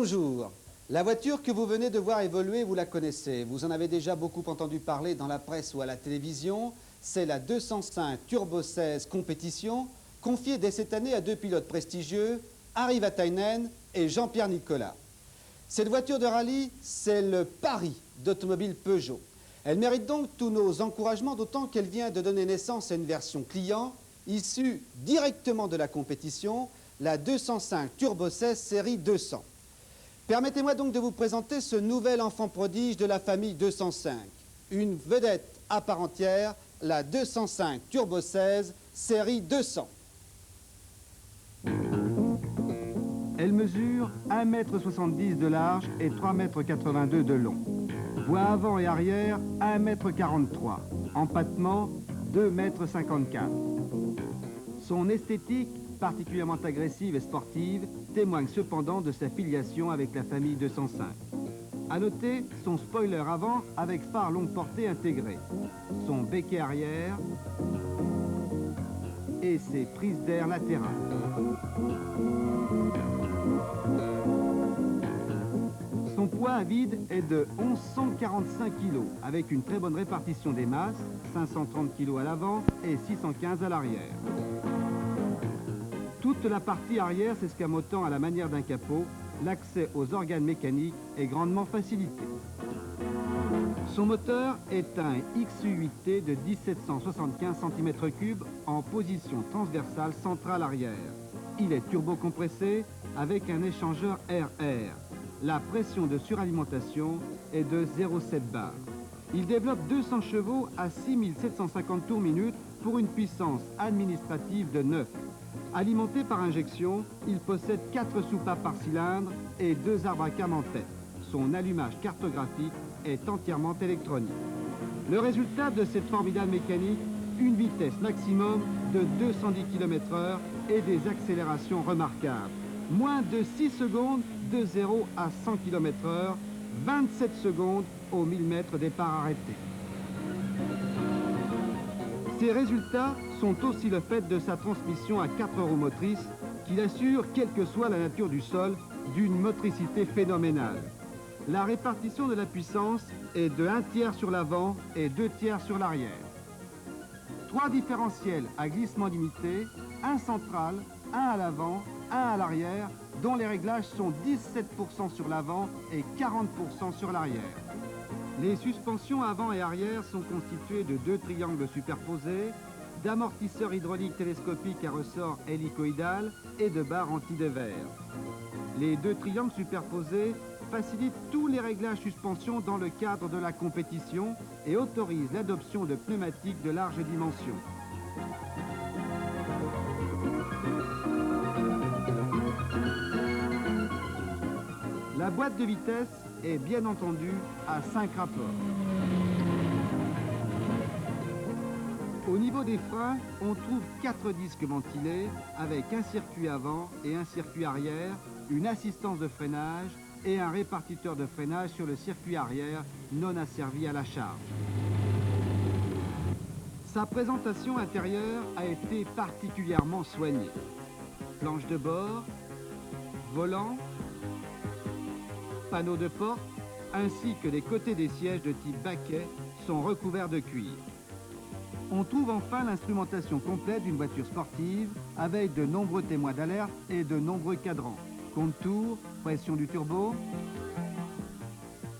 Bonjour. La voiture que vous venez de voir évoluer, vous la connaissez. Vous en avez déjà beaucoup entendu parler dans la presse ou à la télévision. C'est la 205 Turbo 16 Compétition, confiée dès cette année à deux pilotes prestigieux, Harry Vatainen et Jean-Pierre Nicolas. Cette voiture de rallye, c'est le pari d'Automobile Peugeot. Elle mérite donc tous nos encouragements, d'autant qu'elle vient de donner naissance à une version client, issue directement de la compétition, la 205 Turbo 16 série 200. Permettez-moi donc de vous présenter ce nouvel enfant prodige de la famille 205. Une vedette à part entière, la 205 Turbo 16 série 200. Elle mesure 1,70 m de large et 3,82 m de long. Voie avant et arrière, 1,43 m. Empattement, 2,54 m. Son esthétique, particulièrement agressive et sportive, témoigne cependant de sa filiation avec la famille 205. À noter son spoiler avant avec phare longue portée intégré, son béquet arrière et ses prises d'air latérales. Son poids à vide est de 1145 kg, avec une très bonne répartition des masses, 530 kg à l'avant et 615 à l'arrière. Toute la partie arrière s'escamotant à la manière d'un capot, l'accès aux organes mécaniques est grandement facilité. Son moteur est un XU8T de 1775 cm3 en position transversale centrale arrière. Il est turbocompressé avec un échangeur RR. La pression de suralimentation est de 0,7 bar. Il développe 200 chevaux à 6750 tours minute pour une puissance administrative de 9. Alimenté par injection, il possède 4 soupapes par cylindre et 2 arbres à cam en tête. Son allumage cartographique est entièrement électronique. Le résultat de cette formidable mécanique, une vitesse maximum de 210 km/h et des accélérations remarquables. Moins de 6 secondes de 0 à 100 km/h, 27 secondes au 1000 mètres départ arrêté. Ces résultats sont aussi le fait de sa transmission à 4 roues motrices qui l'assure, quelle que soit la nature du sol, d'une motricité phénoménale. La répartition de la puissance est de 1/3 sur l'avant et 2/3 sur l'arrière. 3 différentiels à glissement limité, un central, un à l'avant, un à l'arrière, dont les réglages sont 17% sur l'avant et 40% sur l'arrière. Les suspensions avant et arrière sont constituées de 2 triangles superposés, d'amortisseurs hydrauliques télescopiques à ressort hélicoïdal et de barres anti-dévers. Les 2 triangles superposés facilitent tous les réglages suspension dans le cadre de la compétition et autorisent l'adoption de pneumatiques de large dimension. La boîte de vitesse est bien entendu à 5 rapports. Au niveau des freins, on trouve 4 disques ventilés avec un circuit avant et un circuit arrière, une assistance de freinage et un répartiteur de freinage sur le circuit arrière non asservi à la charge. Sa présentation intérieure a été particulièrement soignée. Planche de bord, volant, panneaux de porte, ainsi que les côtés des sièges de type baquet sont recouverts de cuir. On trouve enfin l'instrumentation complète d'une voiture sportive avec de nombreux témoins d'alerte et de nombreux cadrans. Compte-tours, pression du turbo,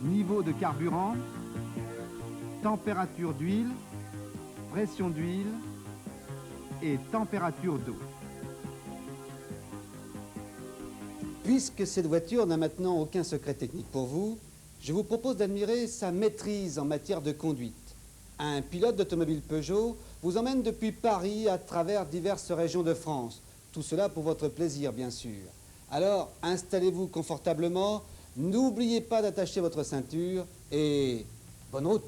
niveau de carburant, température d'huile, pression d'huile et température d'eau. Puisque cette voiture n'a maintenant aucun secret technique pour vous, je vous propose d'admirer sa maîtrise en matière de conduite. Un pilote d'automobile Peugeot vous emmène depuis Paris à travers diverses régions de France. Tout cela pour votre plaisir, bien sûr. Alors, installez-vous confortablement, n'oubliez pas d'attacher votre ceinture et bonne route.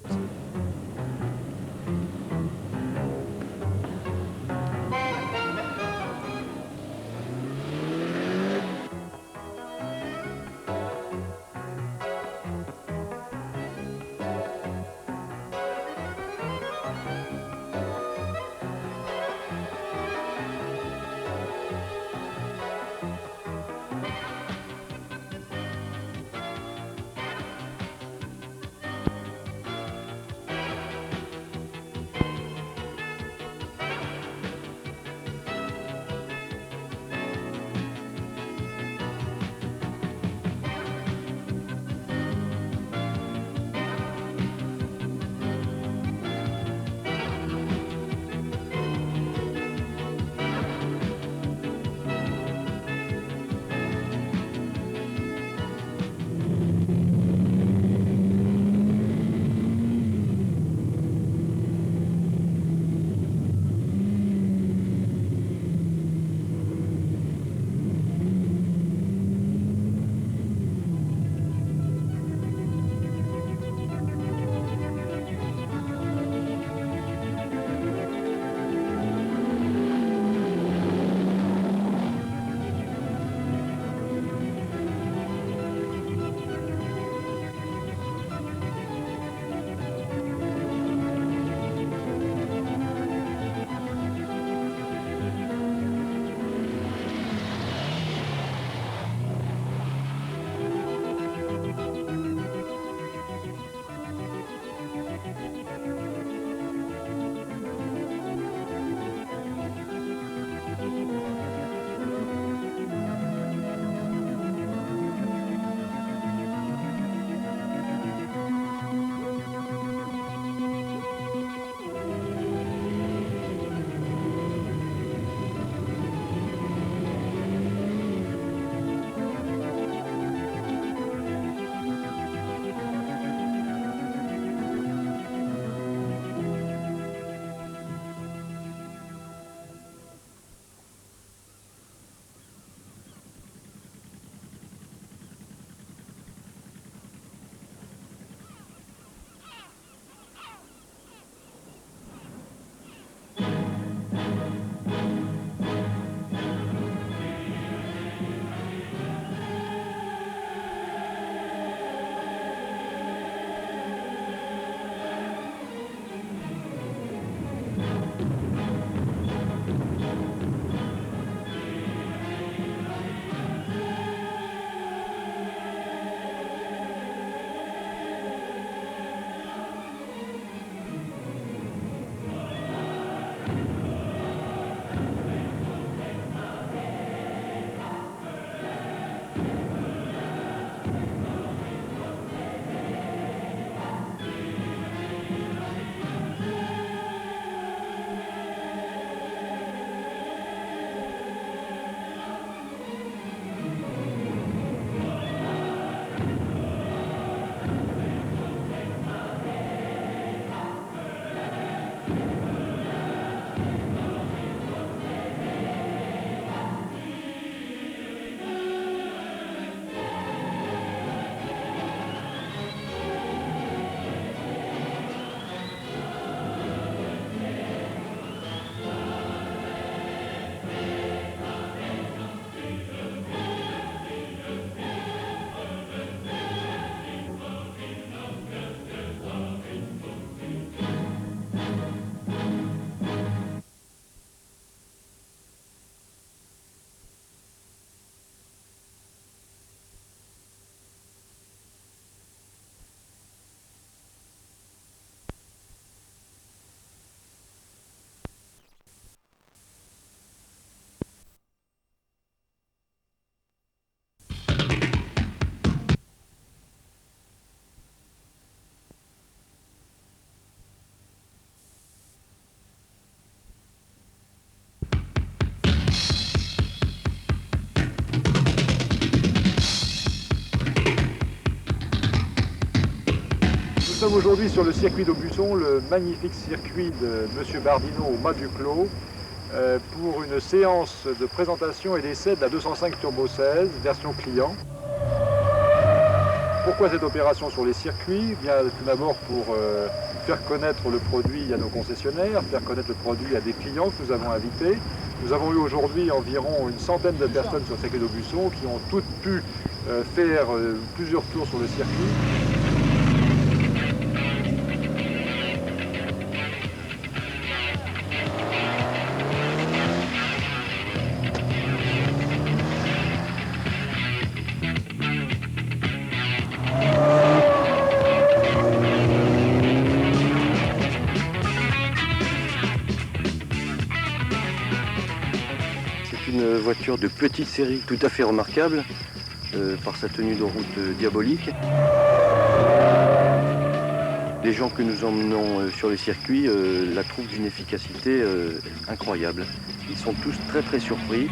aujourd'hui sur le circuit d'Aubusson, le magnifique circuit de M. Bardino au Mas du Clos, pour une séance de présentation et d'essai de la 205 Turbo 16, version client. Pourquoi cette opération sur les circuits? Bien, tout d'abord pour faire connaître le produit à nos concessionnaires, faire connaître le produit à des clients que nous avons invités. Nous avons eu aujourd'hui environ une centaine de personnes sur le circuit d'Aubusson qui ont toutes pu faire plusieurs tours sur le circuit. C'est une voiture de petite série tout à fait remarquable par sa tenue de route diabolique. Les gens que nous emmenons sur les circuits la trouvent d'une efficacité incroyable. Ils sont tous très très surpris.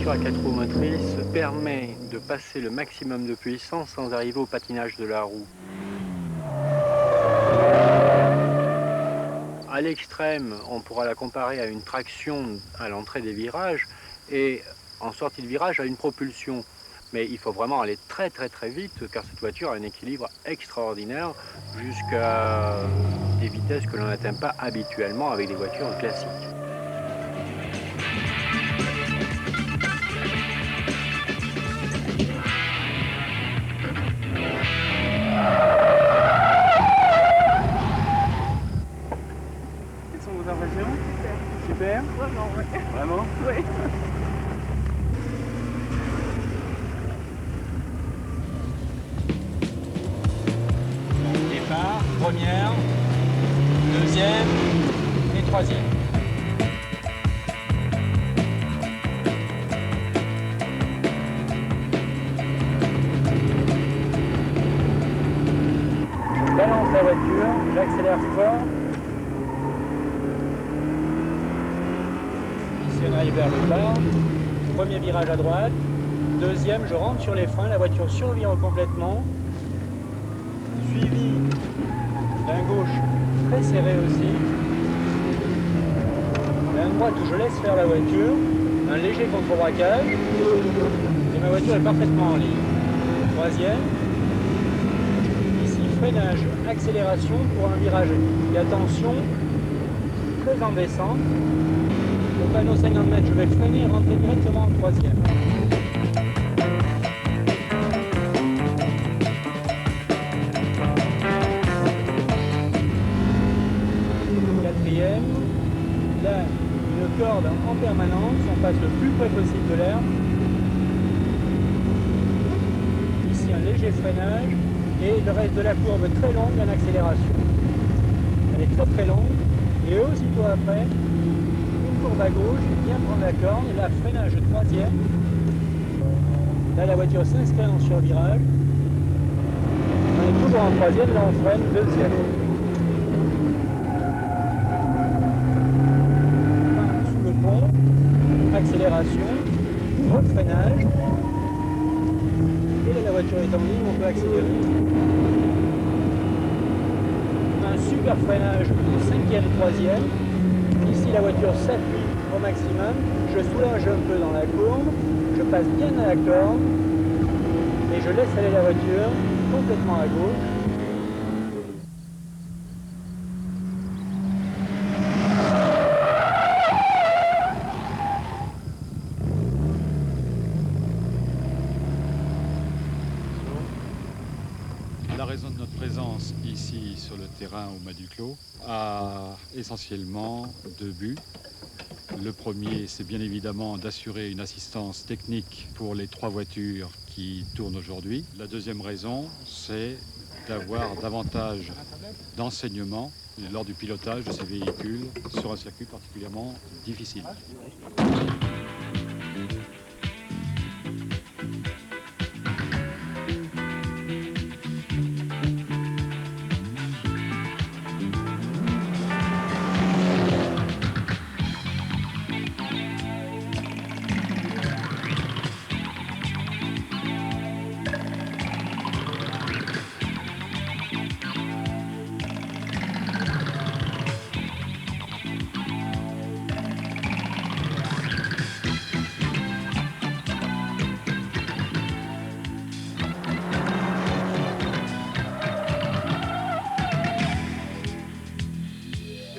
À 4 roues motrices permet de passer le maximum de puissance sans arriver au patinage de la roue. À l'extrême, on pourra la comparer à une traction à l'entrée des virages et en sortie de virage à une propulsion. Mais il faut vraiment aller très très très vite car cette voiture a un équilibre extraordinaire jusqu'à des vitesses que l'on n'atteint pas habituellement avec des voitures classiques. Super. Vraiment, oui. Vraiment? Oui. Départ, première, deuxième et troisième. Je balance la voiture, j'accélère fort. On arrive vers le bas, premier virage à droite, deuxième, je rentre sur les freins, la voiture survire complètement, suivi d'un gauche très serré aussi, d'un droite où je laisse faire la voiture, un léger contre-braquage, et ma voiture est parfaitement en ligne. Troisième, ici freinage, accélération pour un virage et attention, très en descente. Au panneau 50 mètres, je vais freiner et rentrer directement en troisième. Quatrième, là, une corde en permanence, on passe le plus près possible de l'herbe. Ici, un léger freinage et le reste de la courbe très longue en accélération. Elle est très très longue et aussitôt après, courbe à gauche, bien prendre la corne, là freinage troisième. Là la voiture s'inscrit en survirage. On est toujours en troisième, là on freine deuxième. Sous le pont, accélération, refreinage. Et là la voiture est en ligne, on peut accélérer. On a un super freinage au cinquième, troisième. Ici, la voiture s'appuie au maximum, je soulage un peu dans la courbe, je passe bien à la corde et je laisse aller la voiture complètement à gauche. La raison de notre présence ici sur le terrain au Mas du Clos a essentiellement deux buts. Le premier, c'est bien évidemment d'assurer une assistance technique pour les 3 voitures qui tournent aujourd'hui. La deuxième raison, c'est d'avoir davantage d'enseignements lors du pilotage de ces véhicules sur un circuit particulièrement difficile.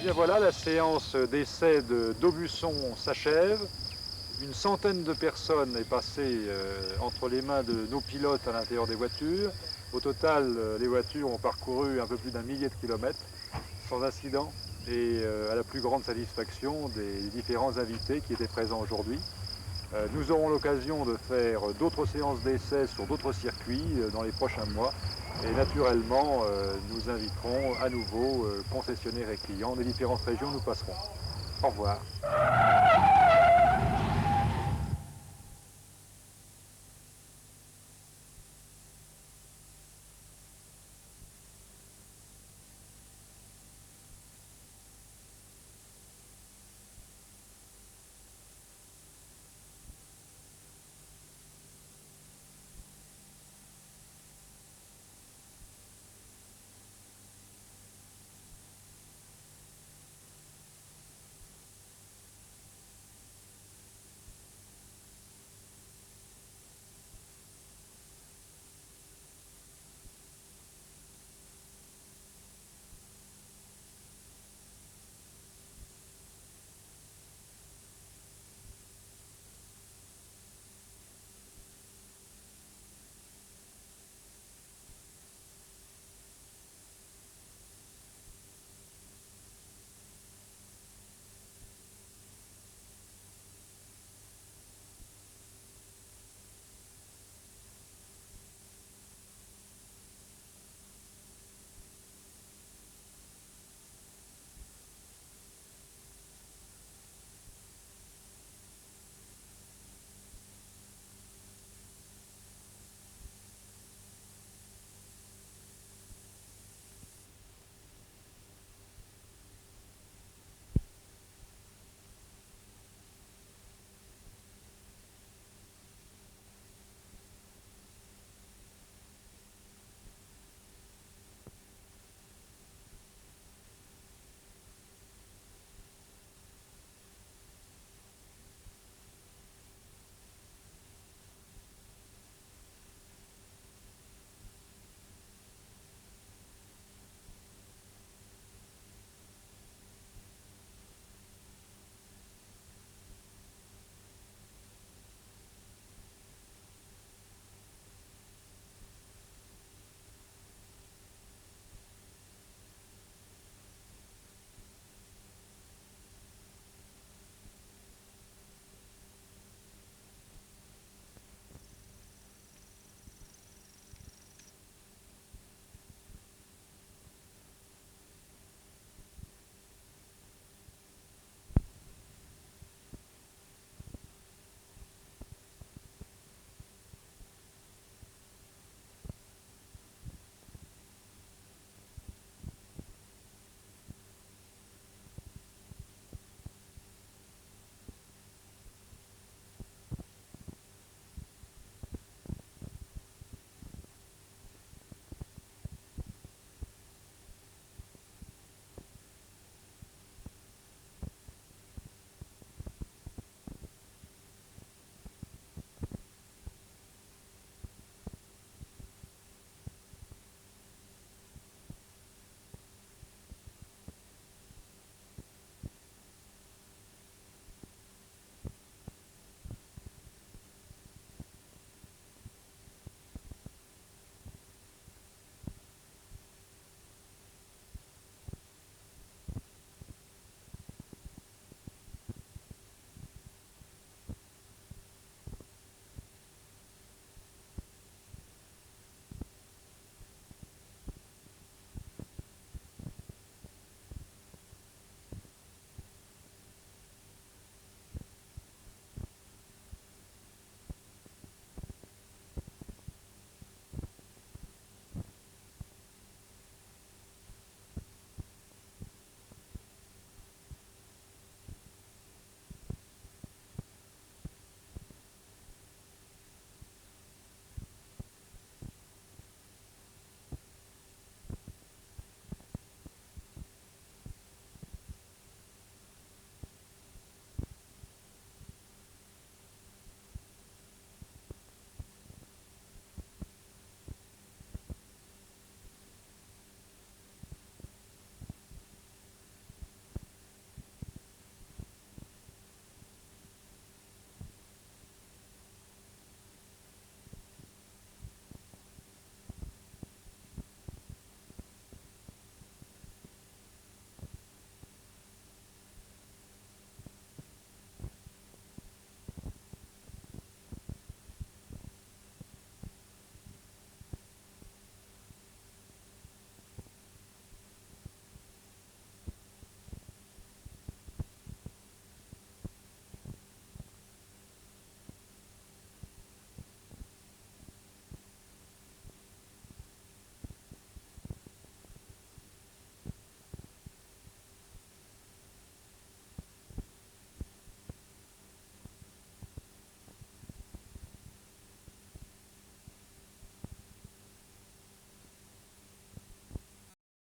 bien voilà, la séance d'essai d'Aubusson s'achève. Une centaine de personnes est passée entre les mains de nos pilotes à l'intérieur des voitures. Au total, les voitures ont parcouru un peu plus d'1 millier de kilomètres sans incident et à la plus grande satisfaction des différents invités qui étaient présents aujourd'hui. Nous aurons l'occasion de faire d'autres séances d'essai sur d'autres circuits dans les prochains mois. Et naturellement, nous inviterons à nouveau concessionnaires et clients des différentes régions où nous passerons. Au revoir.